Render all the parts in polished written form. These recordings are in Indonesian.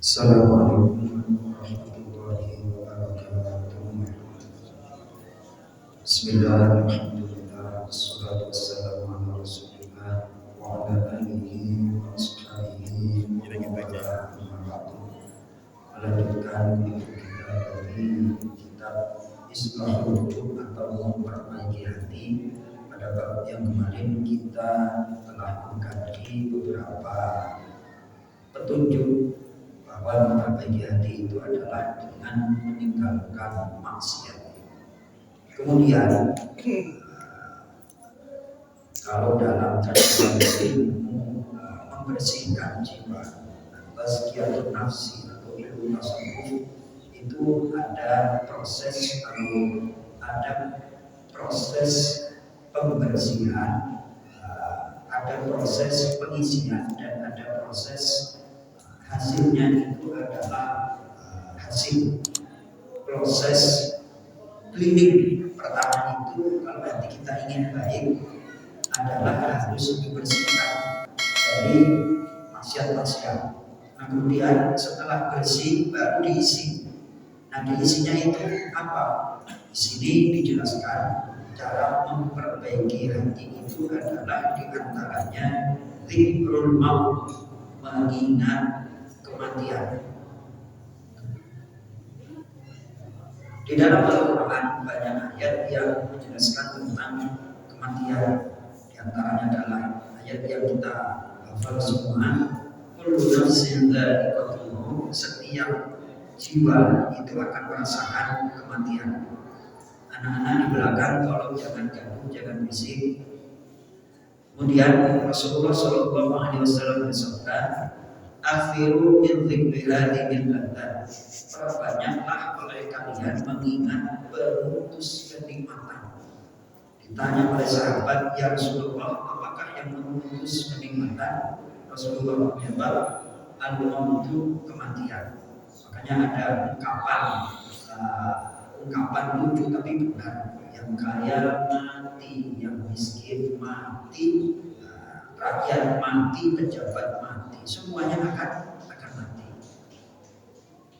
Assalamualaikum warahmatullahi wabarakatuh. Bismillahirrahmanirrahim. Wassalatu wassalamu ala Rasulillah wa ala alihi wa ashabihi wa wala melanjutkan kita dari kitab Islahul Qulub atau memperbaiki hati. Pada bab yang kemarin kita telah mengkaji beberapa petunjuk bahwa memperbaiki hati itu adalah dengan meninggalkan maksiat. Kemudian kalau dalam kajian ilmu membersihkan jiwa, tazkiyatun nafsi atau ilmu tasawuf itu ada proses pembersihan, ada proses pengisian dan ada proses hasilnya itu adalah hasil proses cleaning. Pertama itu kalau hati kita ingin baik adalah harus dibersihkan dari maksiat-maksiat. Nah, kemudian setelah bersih baru diisi. Nah, diisinya itu apa? Di sini dijelaskan cara memperbaiki hati itu adalah diantaranya dzikrul maut, mengingat kematian. Di dalam Al-Quran banyak ayat yang menjelaskan tentang kematian. Di antaranya adalah ayat yang kita hafal semua, kullu nafsin dha'iqatul maut, setiap jiwa itu akan merasakan kematian. Anak-anak di belakang tolong jangan ganggu, jangan bisik. Kemudian Rasulullah SAW bersabda, "Afiru min dzikri hadhil ladzat." Perbanyaklah oleh kalian mengingat pemutus kenikmatan. Ditanya oleh sahabat, "Ya Rasulullah, apakah yang memutus kenikmatan?" Rasulullah menjawab, "Al-mautu, kematian." Makanya ada ungkapan lucu tapi benar. Yang kaya mati, yang miskin mati, rakyat mati, pejabat mati, semuanya akan mati.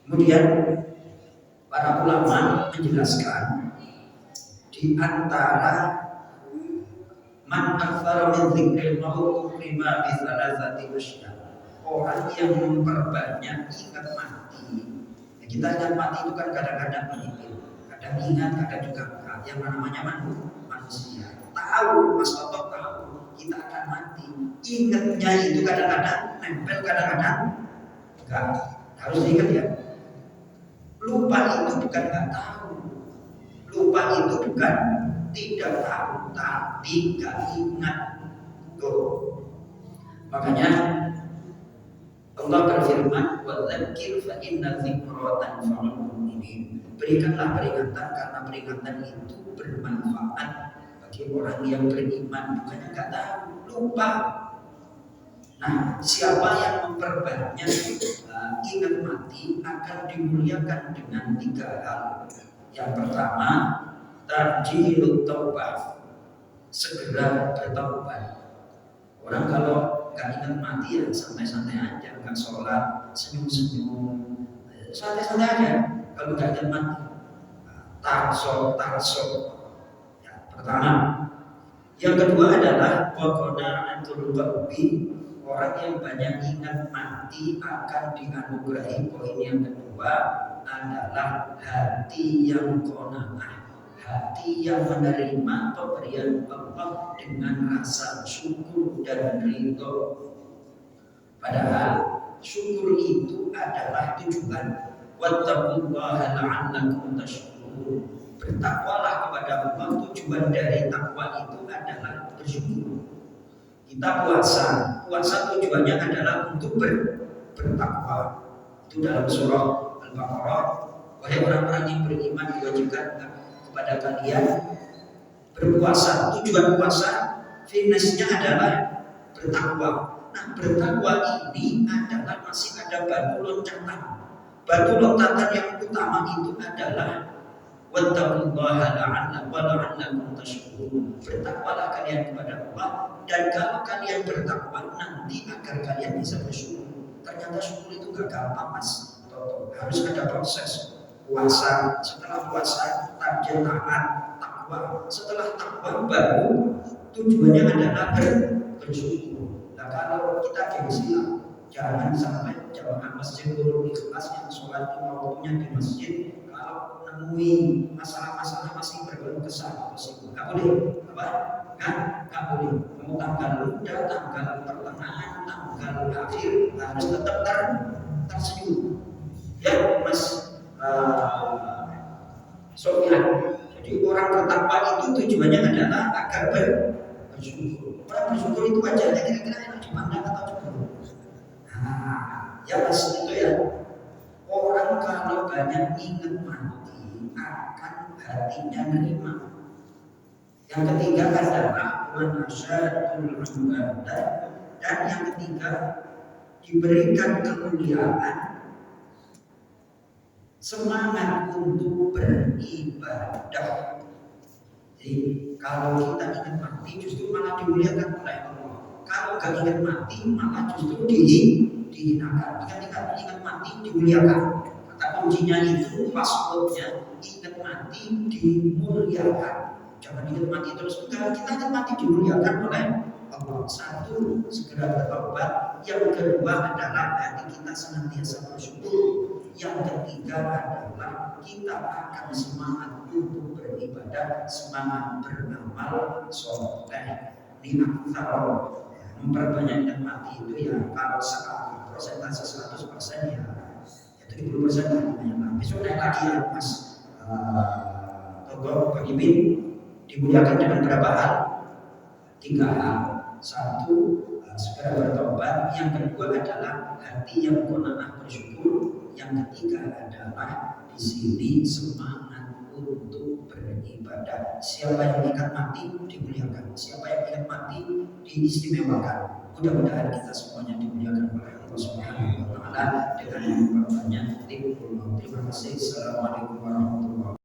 Kemudian para ulama menjelaskan di antara man aktsara min dzikril maut lima bi thalathati asya, orang yang memperbanyak ingat mati. Ya, kita ingat mati itu kan kadang-kadang mimpi, kadang ingat, kadang juga enggak. Yang namanya manusia tahu, Mas Toto tahu kita akan mati. Ingatnya itu kadang-kadang nempel, kadang-kadang enggak. Harus diingat ya. Lupa itu bukan enggak tahu. Lupa itu bukan tidak tahu, tapi enggak ingat. Tuh. Makanya Allah berfirman, "Wa dzakir fa inna dzikra tanfa'ul mu'minin." Berikanlah peringatan karena peringatan itu bermanfaat bagi orang yang beriman. Bukannya enggak tahu, lupa. Nah, siapa yang memperbanyak ingat mati akan dimuliakan dengan 3 hal. Yang pertama, tarjihut taubah, segera bertaubat. Orang kalau nggak ingat mati ya santai-santai aja, nggak sholat, senyum-senyum, santai-santai aja. Kalau nggak ingat mati, tarsok. Ya, pertama. Yang kedua adalah waqana'atul qalbi, orang yang banyak ingat mati akan dianugerahi. Poin yang kedua adalah hati yang qanaah, hati yang menerima pemberian Allah dengan rasa syukur dan ridho. Padahal syukur itu adalah tujuan. Wattaqullaha la'allakum tashkurun. Bertakwalah kepada Allah, tujuan dari takwa itu adalah bersyukur. Kita puasa tujuannya adalah untuk bertakwa. Itu dalam surah Al-Baqarah, wahai orang-orang yang beriman, diwajibkan kepada kalian berpuasa. Tujuan puasa finishnya adalah bertakwa. Nah, bertakwa ini adalah masih ada batu loncatan. Batu loncatan yang utama itu adalah wattaqullaha la'allakum tashkurun. Bertakwalah kalian kepada Allah, dan kalau kalian bertakwa nanti agar kalian bisa bersyukur. Ternyata syukur itu gak gampang mas. Harus ada proses puasa. Setelah puasa rajin taat takwa. Setelah takwa baru tujuannya adalah bersyukur. Nah kalau kita gengsi lah, jangan sampai jamaah masjid Nurul Ikhlas yang sholat lima waktunya di masjid kalau nemui masalah-masalah masih berkeluh kesah nggak boleh apa? Nggak boleh. Mau tanggal muda, tanggal pertengahan, tanggal akhir harus tetap tersenyum. Ya Mas Sofyan. Jadi orang bertakwa itu tujuannya adalah agar bersyukur. Orang bersyukur itu wajarnya kira-kira enak dipandang atau cukup. Nah, ya Mas itu ya. Orang kalau banyak ingat mati akan hatinya nerima. Yang ketiga adalah manasyatul ibadah, dan yang ketiga diberikan kemuliaan semangat untuk beribadah. Jadi kalau kita ingat mati justru malah dimuliakan oleh Allah. Kalau gak ingat mati malah justru dihinakan. Ingat mati dimuliakan. Kata kuncinya itu passwordnya ingat mati dimuliakan. Jangan ingat mati terus. Kalau kita ingat mati dimuliakan oleh Allah. Satu, segera bertobat. Yang kedua adalah hati kita senantiasa bersyukur. Yang ketiga adalah kita akan semangat untuk beribadah, semangat beramal soleh. Ini aktsar memperbanyak ingat mati itu ya kalau sekarang persentase 100% ya 70% banyak. Besok naik lagi ya Mas Togo Bang Ibin, dimuliakan dengan berapa hal? 3 hal. Satu, segera bertobat. Yang kedua adalah hati yang qanaah bersyukur. Yang ketiga adalah di sini semangat untuk beribadah. Siapa yang ingat mati dimuliakan. Siapa yang ingat mati diistimewakan. Mudah-mudahan kita semuanya dimuliakan oleh Allah Subhanahu wa taala dengan yang berbanyak. Terima kasih. Assalamualaikum warahmatullahi wabarakatuh.